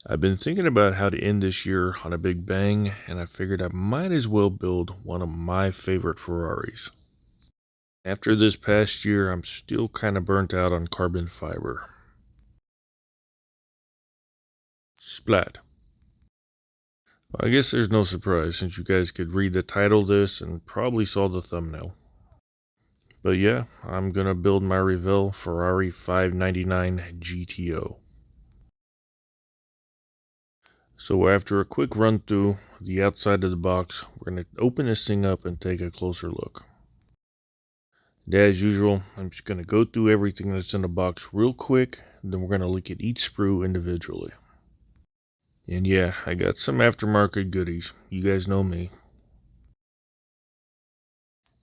I've been thinking about how to end this year on a big bang, and I figured I might as well build one of my favorite Ferraris. After this past year, I'm still kind of burnt out on carbon fiber. Splat. Well, I guess there's no surprise since you guys could read the title of this and probably saw the thumbnail. But yeah, I'm gonna build my Revell Ferrari 599 GTO. So after a quick run through the outside of the box, we're going to open this thing up and take a closer look. And as usual, I'm just going to go through everything that's in the box real quick, then we're going to look at each sprue individually. And yeah, I got some aftermarket goodies. You guys know me.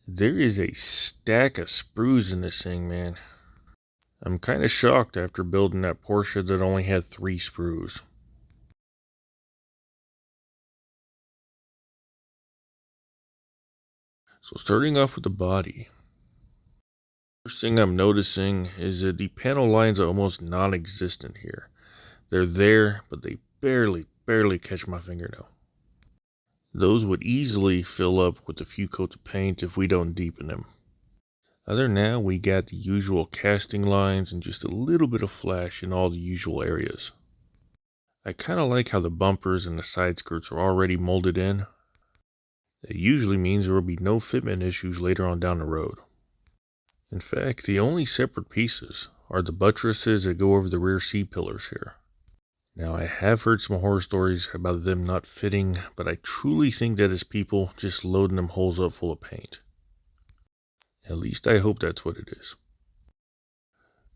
There is a stack of sprues in this thing, man. I'm kind of shocked after building that Porsche that only had 3 sprues. So starting off with the body. First thing I'm noticing is that the panel lines are almost non-existent here. They're there, but they barely catch my fingernail. Those would easily fill up with a few coats of paint if we don't deepen them. Other than that, we got the usual casting lines and just a little bit of flash in all the usual areas. I kind of like how the bumpers and the side skirts are already molded in. That usually means there will be no fitment issues later on down the road. In fact, the only separate pieces are the buttresses that go over the rear C-pillars here. Now, I have heard some horror stories about them not fitting, but I truly think that is people just loading them holes up full of paint. At least I hope that's what it is.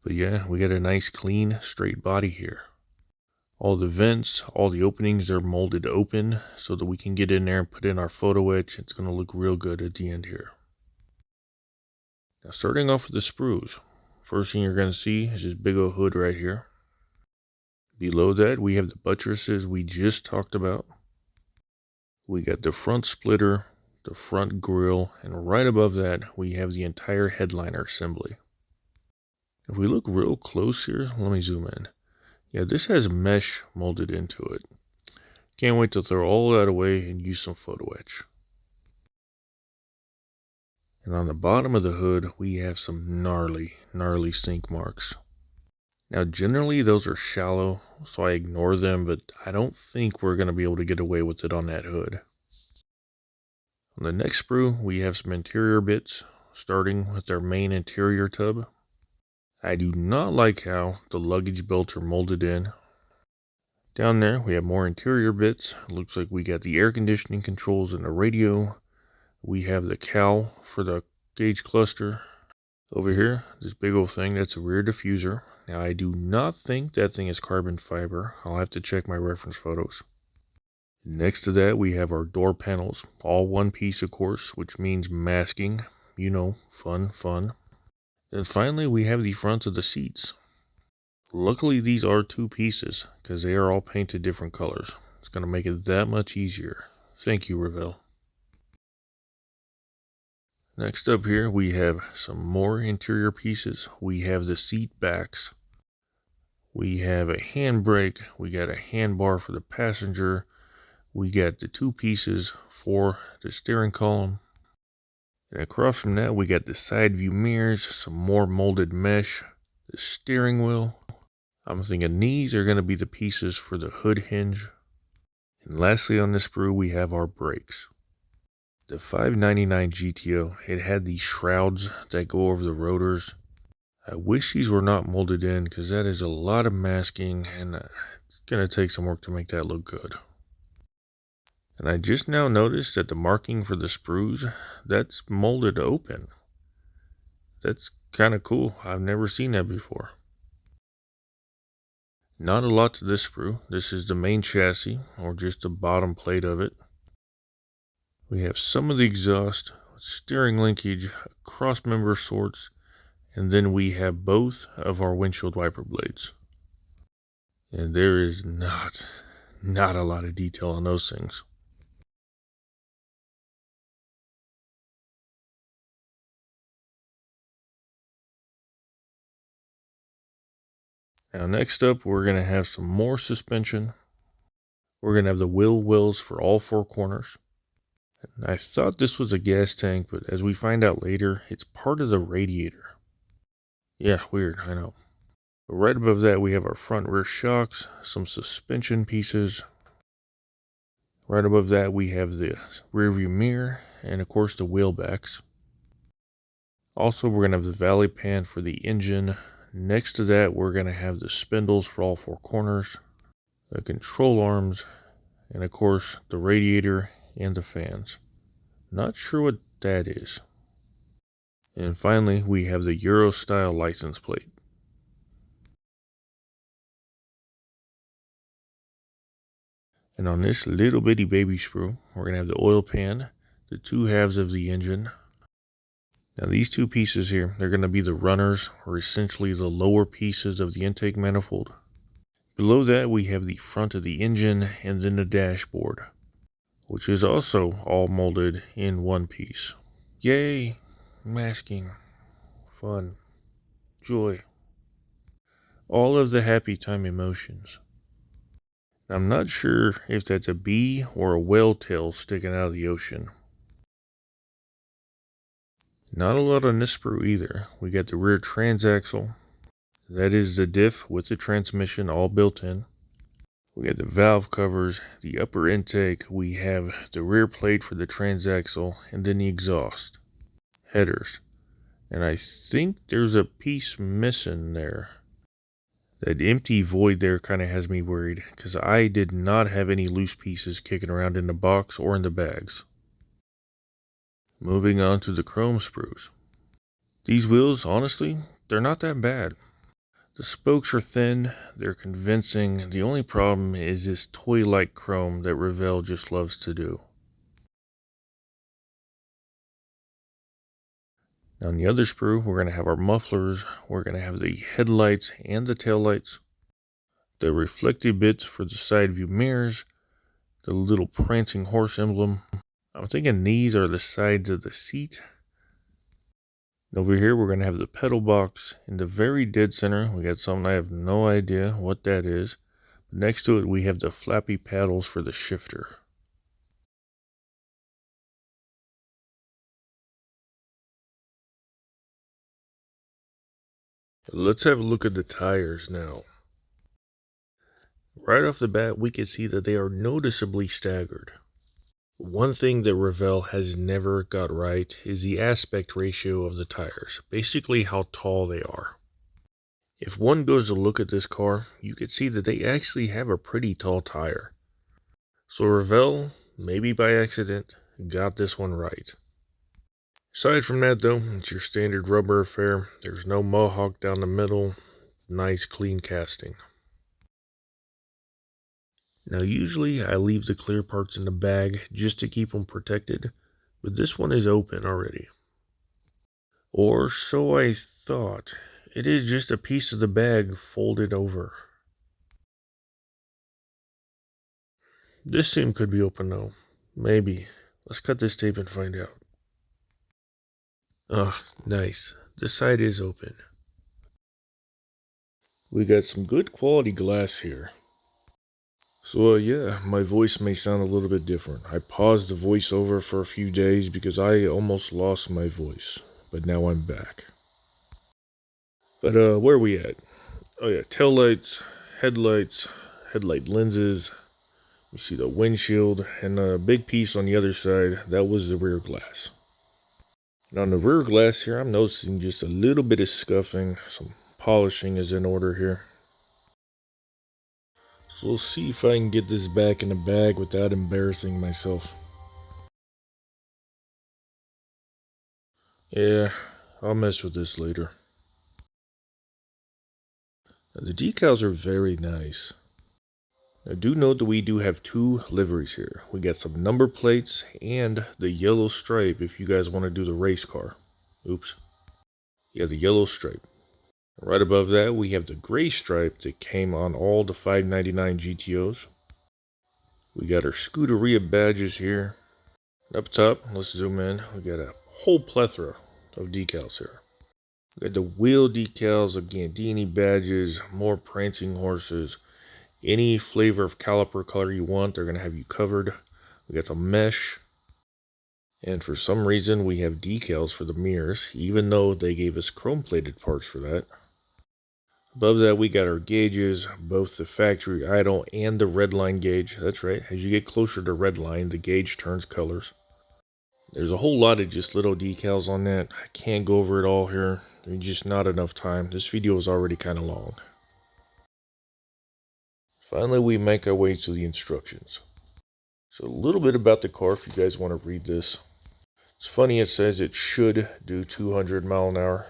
But yeah, we got a nice clean, straight body here. All the vents, all the openings are molded open so that we can get in there and put in our photo etch. It's going to look real good at the end here. Now, starting off with the sprues. First thing you're going to see is this big old hood right here. Below that, we have the buttresses we just talked about. We got the front splitter, the front grille, and right above that, we have the entire headliner assembly. If we look real close here, let me zoom in. Yeah, this has mesh molded into it. Can't wait to throw all that away and use some photo etch. And on the bottom of the hood, we have some gnarly sink marks. Now, generally, those are shallow, so I ignore them, but I don't think we're going to be able to get away with it on that hood. On the next sprue, we have some interior bits, starting with our main interior tub. I do not like how the luggage belts are molded in. Down there, we have more interior bits. It looks like we got the air conditioning controls and the radio. We have the cowl for the gauge cluster. Over here, this big old thing, that's a rear diffuser. Now, I do not think that thing is carbon fiber. I'll have to check my reference photos. Next to that, we have our door panels, all one piece, of course, which means masking. You know, fun. And finally, we have the fronts of the seats. Luckily, these are 2 pieces, because they are all painted different colors. It's going to make it that much easier. Thank you, Revell. Next up here, we have some more interior pieces. We have the seat backs. We have a handbrake. We got a handbar for the passenger. We got the 2 pieces for the steering column. And across from that, we got the side view mirrors, some more molded mesh, the steering wheel. I'm thinking these are going to be the pieces for the hood hinge. And lastly on this sprue, we have our brakes. The 599 GTO, it had these shrouds that go over the rotors. I wish these were not molded in because that is a lot of masking and it's going to take some work to make that look good. And I just now noticed that the marking for the sprues, that's molded open. That's kind of cool. I've never seen that before. Not a lot to this sprue. This is the main chassis, or just the bottom plate of it. We have some of the exhaust, steering linkage, cross member sorts, and then we have both of our windshield wiper blades. And there is not a lot of detail on those things. Now next up, we're going to have some more suspension. We're going to have the wheel wells for all four corners. And I thought this was a gas tank, but as we find out later, it's part of the radiator. Yeah, weird, I know. But right above that, we have our front rear shocks, some suspension pieces. Right above that, we have the rear view mirror, and of course the wheel backs. Also, we're going to have the valley pan for the engine. Next to that, we're going to have the spindles for all four corners, the control arms, and of course the radiator and the fans. Not sure what that is. And finally, we have the Euro style license plate. And on this little bitty baby sprue, we're going to have the oil pan, the two halves of the engine. Now these two pieces here, they're going to be the runners, or essentially the lower pieces of the intake manifold. Below that, we have the front of the engine and then the dashboard, which is also all molded in one piece. Yay! Masking. Fun. Joy. All of the happy time emotions. I'm not sure if that's a bee or a whale tail sticking out of the ocean. Not a lot on this sprue either. We got the rear transaxle. That is the diff with the transmission all built in. We got the valve covers, the upper intake. We have the rear plate for the transaxle, and then the exhaust. Headers. And I think there's a piece missing there. That empty void there kind of has me worried, because I did not have any loose pieces kicking around in the box or in the bags. Moving on to the chrome sprues. These wheels, honestly, they're not that bad. The spokes are thin, they're convincing. The only problem is this toy-like chrome that Revell just loves to do. Now on the other sprue, we're going to have our mufflers, we're going to have the headlights and the taillights, the reflective bits for the side view mirrors, the little prancing horse emblem. I'm thinking these are the sides of the seat. And over here, we're going to have the pedal box. In the very dead center, we got something I have no idea what that is. Next to it, we have the flappy paddles for the shifter. Let's have a look at the tires now. Right off the bat, we can see that they are noticeably staggered. One thing that Revell has never got right is the aspect ratio of the tires, basically how tall they are. If one goes to look at this car, you can see that they actually have a pretty tall tire. So Revell, maybe by accident, got this one right. Aside from that though, it's your standard rubber affair. There's no mohawk down the middle. Nice clean casting. Now usually I leave the clear parts in the bag just to keep them protected, but this one is open already. Or so I thought. It is just a piece of the bag folded over. This seam could be open though. Maybe. Let's cut this tape and find out. Ah, nice. This side is open. We got some good quality glass here. So yeah, my voice may sound a little bit different. I paused the voiceover for a few days because I almost lost my voice. But now I'm back. But where are we at? Oh yeah, tail lights, headlights, headlight lenses. You see the windshield, and a big piece on the other side, that was the rear glass. And on the rear glass here, I'm noticing just a little bit of scuffing. Some polishing is in order here. So we'll see if I can get this back in the bag without embarrassing myself. Yeah, I'll mess with this later. Now, the decals are very nice. Now do note that we do have two liveries here. We got some number plates and the yellow stripe if you guys want to do the race car. Oops. Yeah, the yellow stripe. Right above that, we have the gray stripe that came on all the 599 GTOs. We got our Scuderia badges here. Up top, let's zoom in. We got a whole plethora of decals here. We got the wheel decals, again, Gandini badges, more prancing horses, Any flavor of caliper color you want, they're going to have you covered. We got some mesh. And for some reason, we have decals for the mirrors, even though they gave us chrome-plated parts for that. Above that, we got our gauges, both the factory idle and the red line gauge. That's right, as you get closer to red line, the gauge turns colors. There's a whole lot of just little decals on that. I can't go over it all here. There's just not enough time. This video is already kind of long. Finally, we make our way to the instructions. So a little bit about the car if you guys want to read this. It's funny, it says it should do 200 mile an hour.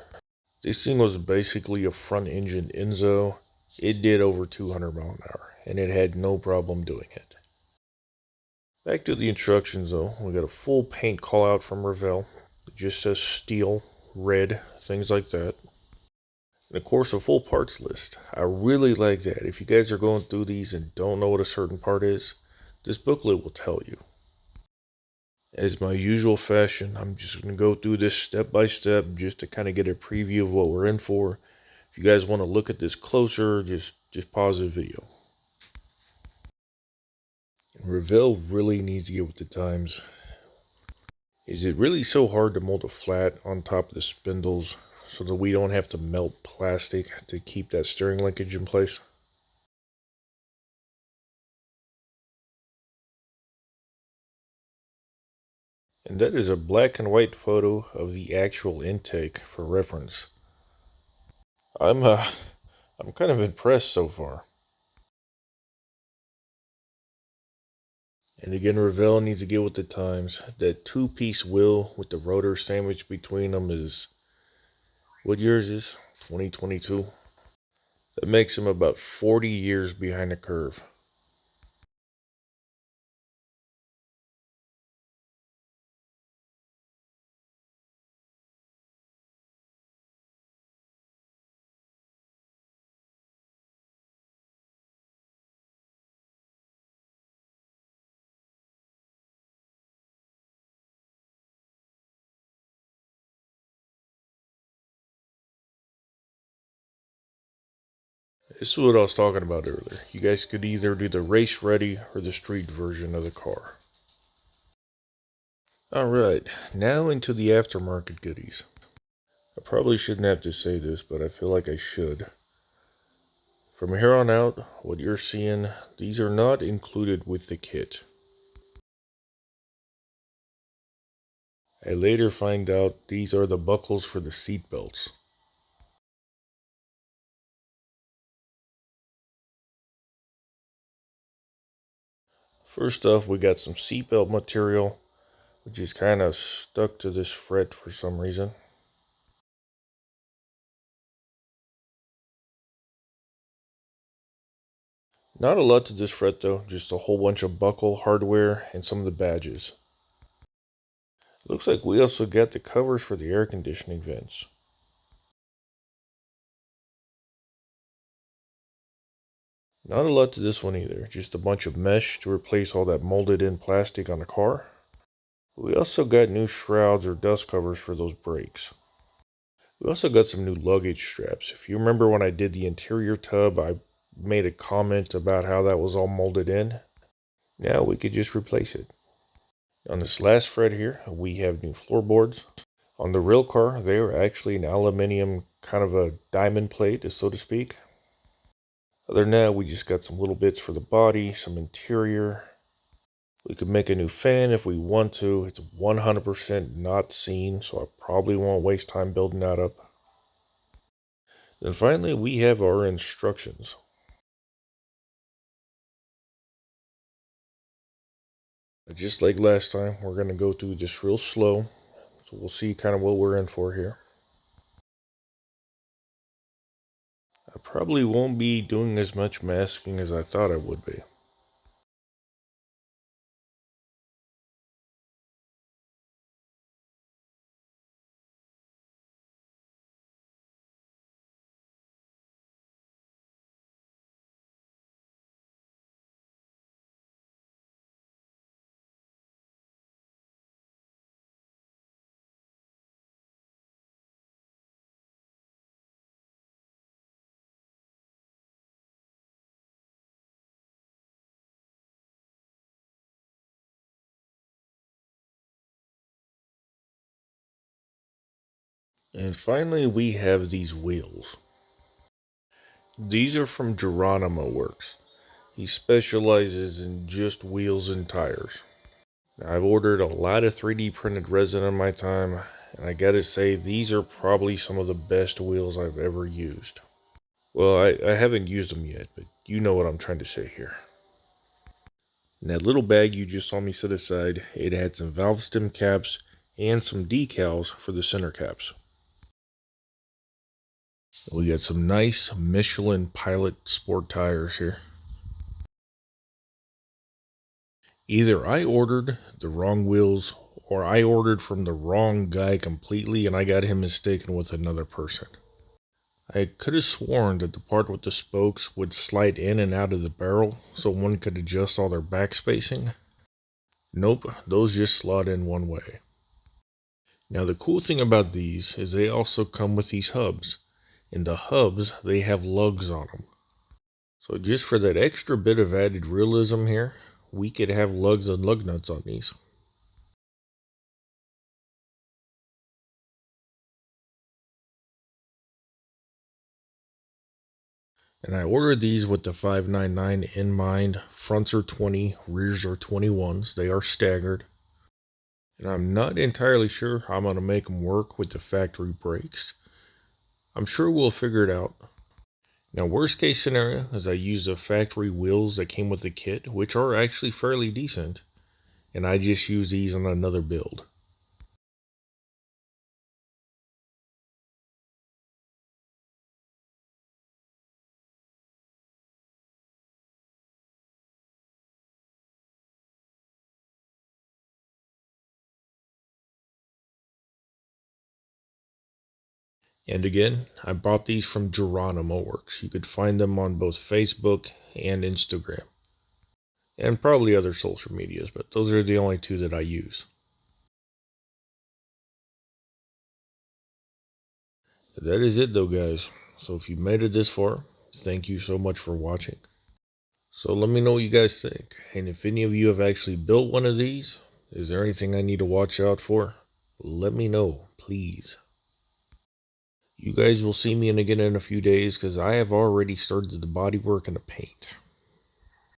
This thing was basically a front engine Enzo. It did over 200 mile an hour, and it had no problem doing it. Back to the instructions though, we got a full paint call out from Revell. It just says steel, red, things like that. And of course a full parts list. I really like that. If you guys are going through these and don't know what a certain part is, this booklet will tell you. As my usual fashion, I'm just going to go through this step by step just to kind of get a preview of what we're in for. If you guys want to look at this closer, just pause the video. Revell really needs to get with the times. Is it really so hard to mold a flat on top of the spindles so that we don't have to melt plastic to keep that steering linkage in place? And that is a black and white photo of the actual intake for reference. I'm kind of impressed so far. And again, Revell needs to get with the times. That two-piece wheel with the rotor sandwiched between them is... What year is this? 2022? That makes him about 40 years behind the curve. This is what I was talking about earlier. You guys could either do the race ready or the street version of the car. Alright, now into the aftermarket goodies. I probably shouldn't have to say this, but I feel like I should. From here on out, what you're seeing, these are not included with the kit. I later find out these are the buckles for the seat belts. First off, we got some seatbelt material, which is kind of stuck to this fret for some reason. Not a lot to this fret though, just a whole bunch of buckle hardware and some of the badges. Looks like we also got the covers for the air conditioning vents. Not a lot to this one either, just a bunch of mesh to replace all that molded in plastic on the car. We also got new shrouds or dust covers for those brakes. We also got some new luggage straps. If you remember when I did the interior tub, I made a comment about how that was all molded in. Now we could just replace it. On this last fret here, we have new floorboards. On the real car, they are actually an aluminum, kind of a diamond plate, so to speak. Other than that, we just got some little bits for the body, some interior. We could make a new fan if we want to. It's 100% not seen, so I probably won't waste time building that up. Then finally, we have our instructions. Just like last time, we're going to go through this real slow, so we'll see kind of what we're in for here. I probably won't be doing as much masking as I thought I would be. And finally, we have these wheels. These are from Geronimo Works. He specializes in just wheels and tires. Now, I've ordered a lot of 3D printed resin in my time, and I gotta say, these are probably some of the best wheels I've ever used. Well, I haven't used them yet, but you know what I'm trying to say here. In that little bag you just saw me set aside, it had some valve stem caps and some decals for the center caps. We got some nice Michelin Pilot Sport tires here. Either I ordered the wrong wheels or I ordered from the wrong guy completely and I got him mistaken with another person. I could have sworn that the part with the spokes would slide in and out of the barrel so one could adjust all their back spacing. Nope, those just slot in one way. Now the cool thing about these is they also come with these hubs. In the hubs, they have lugs on them. So just for that extra bit of added realism here, we could have lugs and lug nuts on these. And I ordered these with the 599 in mind. Fronts are 20, rears are 21s. They are staggered. And I'm not entirely sure how I'm going to make them work with the factory brakes. I'm sure we'll figure it out. Now, worst case scenario is I use the factory wheels that came with the kit, which are actually fairly decent, and I just use these on another build. And again, I bought these from Geronimo Works. You could find them on both Facebook and Instagram. And probably other social medias, but those are the only two that I use. That is it though, guys. So if you made it this far, thank you so much for watching. So let me know what you guys think. And if any of you have actually built one of these, is there anything I need to watch out for? Let me know, please. You guys will see me again in a few days because I have already started the bodywork and the paint.